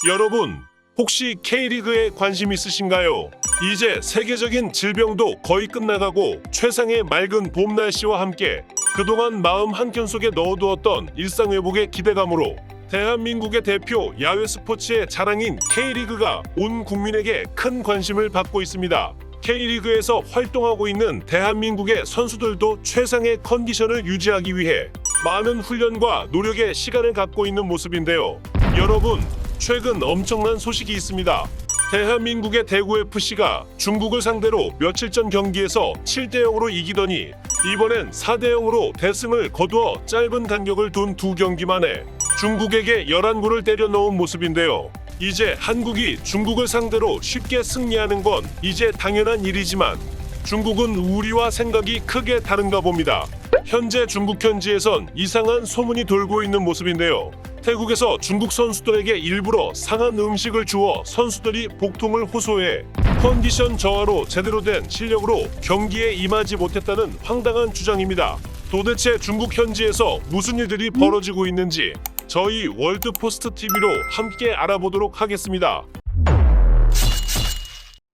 여러분, 혹시 K리그에 관심 있으신가요? 이제 세계적인 질병도 거의 끝나가고 최상의 맑은 봄 날씨와 함께 그동안 마음 한켠 속에 넣어두었던 일상회복의 기대감으로 대한민국의 대표 야외 스포츠의 자랑인 K리그가 온 국민에게 큰 관심을 받고 있습니다. K리그에서 활동하고 있는 대한민국의 선수들도 최상의 컨디션을 유지하기 위해 많은 훈련과 노력의 시간을 갖고 있는 모습인데요. 여러분, 최근 엄청난 소식이 있습니다. 대한민국의 대구FC가 중국을 상대로 며칠 전 경기에서 7대0으로 이기더니 이번엔 4대0으로 대승을 거두어 짧은 간격을 둔 두 경기 만에 중국에게 11골을 때려 넣은 모습인데요. 이제 한국이 중국을 상대로 쉽게 승리하는 건 이제 당연한 일이지만 중국은 우리와 생각이 크게 다른가 봅니다. 현재 중국 현지에선 이상한 소문이 돌고 있는 모습인데요. 태국에서 중국 선수들에게 일부러 상한 음식을 주어 선수들이 복통을 호소해 컨디션 저하로 제대로 된 실력으로 경기에 임하지 못했다는 황당한 주장입니다. 도대체 중국 현지에서 무슨 일들이 벌어지고 있는지 저희 월드포스트TV로 함께 알아보도록 하겠습니다.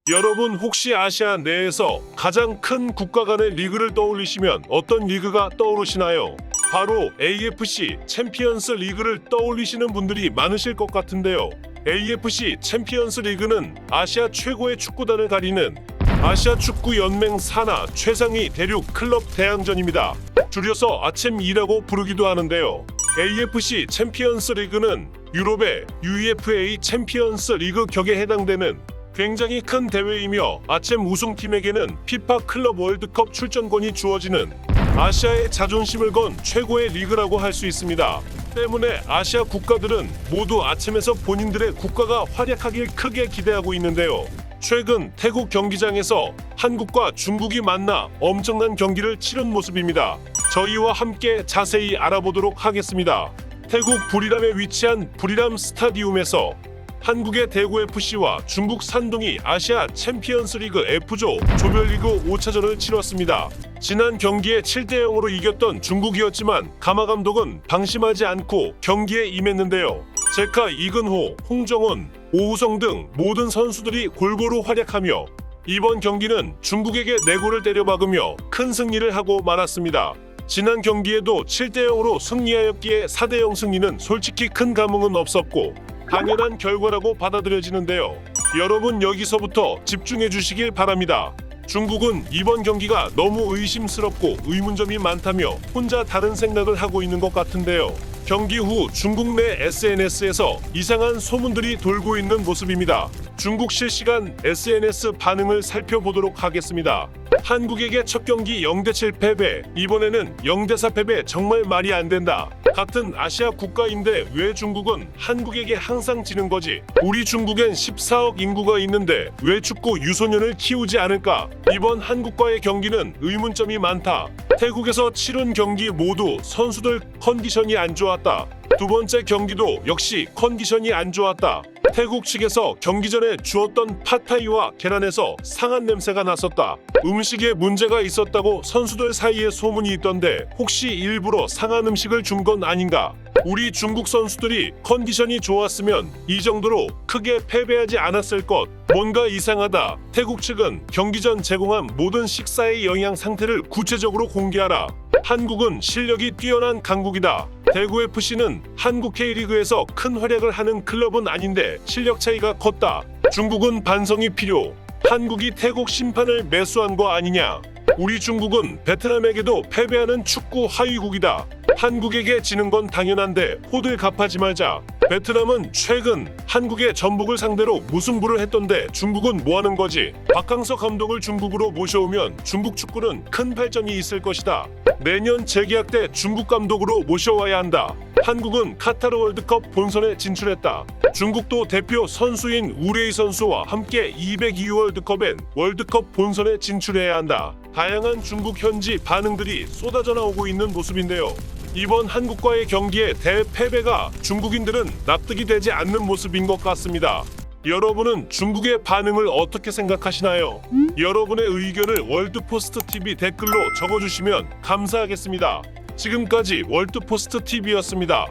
여러분, 혹시 아시아 내에서 가장 큰 국가 간의 리그를 떠올리시면 어떤 리그가 떠오르시나요? 바로 AFC 챔피언스 리그를 떠올리시는 분들이 많으실 것 같은데요. AFC 챔피언스 리그는 아시아 최고의 축구단을 가리는 아시아 축구 연맹 산하 최상위 대륙 클럽 대항전입니다. 줄여서 아챔2라고 부르기도 하는데요. AFC 챔피언스 리그는 유럽의 UEFA 챔피언스 리그 격에 해당되는 굉장히 큰 대회이며 아챔 우승팀에게는 피파 클럽 월드컵 출전권이 주어지는 아시아의 자존심을 건 최고의 리그라고 할 수 있습니다. 때문에 아시아 국가들은 모두 아챔에서 본인들의 국가가 활약하길 크게 기대하고 있는데요. 최근 태국 경기장에서 한국과 중국이 만나 엄청난 경기를 치른 모습입니다. 저희와 함께 자세히 알아보도록 하겠습니다. 태국 부리람에 위치한 부리람 스타디움에서 한국의 대구FC와 중국 산둥이 아시아 챔피언스 리그 F조 조별리그 5차전을 치렀습니다. 지난 경기에 7대0으로 이겼던 중국이었지만 가마 감독은 방심하지 않고 경기에 임했는데요. 제카 이근호, 홍정훈, 오우성 등 모든 선수들이 골고루 활약하며 이번 경기는 중국에게 4골을 때려박으며 큰 승리를 하고 말았습니다. 지난 경기에도 7대0으로 승리하였기에 4대0 승리는 솔직히 큰 감흥은 없었고 당연한 결과라고 받아들여지는데요. 여러분, 여기서부터 집중해 주시길 바랍니다. 중국은 이번 경기가 너무 의심스럽고 의문점이 많다며 혼자 다른 생각을 하고 있는 것 같은데요. 경기 후 중국 내 SNS에서 이상한 소문들이 돌고 있는 모습입니다. 중국 실시간 SNS 반응을 살펴보도록 하겠습니다. 한국에게 첫 경기 0대7 패배, 이번에는 0대4 패배 정말 말이 안 된다. 같은 아시아 국가인데 왜 중국은 한국에게 항상 지는 거지? 우리 중국엔 14억 인구가 있는데 왜 축구 유소년을 키우지 않을까? 이번 한국과의 경기는 의문점이 많다. 태국에서 치른 경기 모두 선수들 컨디션이 안 좋았다. 두 번째 경기도 역시 컨디션이 안 좋았다. 태국 측에서 경기 전에 주었던 팟타이와 계란에서 상한 냄새가 났었다. 음식에 문제가 있었다고 선수들 사이에 소문이 있던데 혹시 일부러 상한 음식을 준 건 아닌가? 우리 중국 선수들이 컨디션이 좋았으면 이 정도로 크게 패배하지 않았을 것. 뭔가 이상하다. 태국 측은 경기 전 제공한 모든 식사의 영양 상태를 구체적으로 공개하라. 한국은 실력이 뛰어난 강국이다. 대구FC는 한국 K리그에서 큰 활약을 하는 클럽은 아닌데 실력 차이가 컸다. 중국은 반성이 필요. 한국이 태국 심판을 매수한 거 아니냐? 우리 중국은 베트남에게도 패배하는 축구 하위국이다. 한국에게 지는 건 당연한데 호들갑하지 말자. 베트남은 최근 한국의 전북을 상대로 무승부를 했던데 중국은 뭐 하는 거지? 박항서 감독을 중국으로 모셔오면 중국 축구는 큰 발전이 있을 것이다. 내년 재계약 때 중국 감독으로 모셔와야 한다. 한국은 카타르 월드컵 본선에 진출했다. 중국도 대표 선수인 우레이 선수와 함께 202 월드컵엔 월드컵 본선에 진출해야 한다. 다양한 중국 현지 반응들이 쏟아져 나오고 있는 모습인데요. 이번 한국과의 경기에 대패배가 중국인들은 납득이 되지 않는 모습인 것 같습니다. 여러분은 중국의 반응을 어떻게 생각하시나요? 여러분의 의견을 월드포스트TV 댓글로 적어주시면 감사하겠습니다. 지금까지 월드포스트TV였습니다.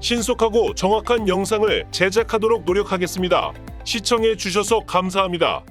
신속하고 정확한 영상을 제작하도록 노력하겠습니다. 시청해 주셔서 감사합니다.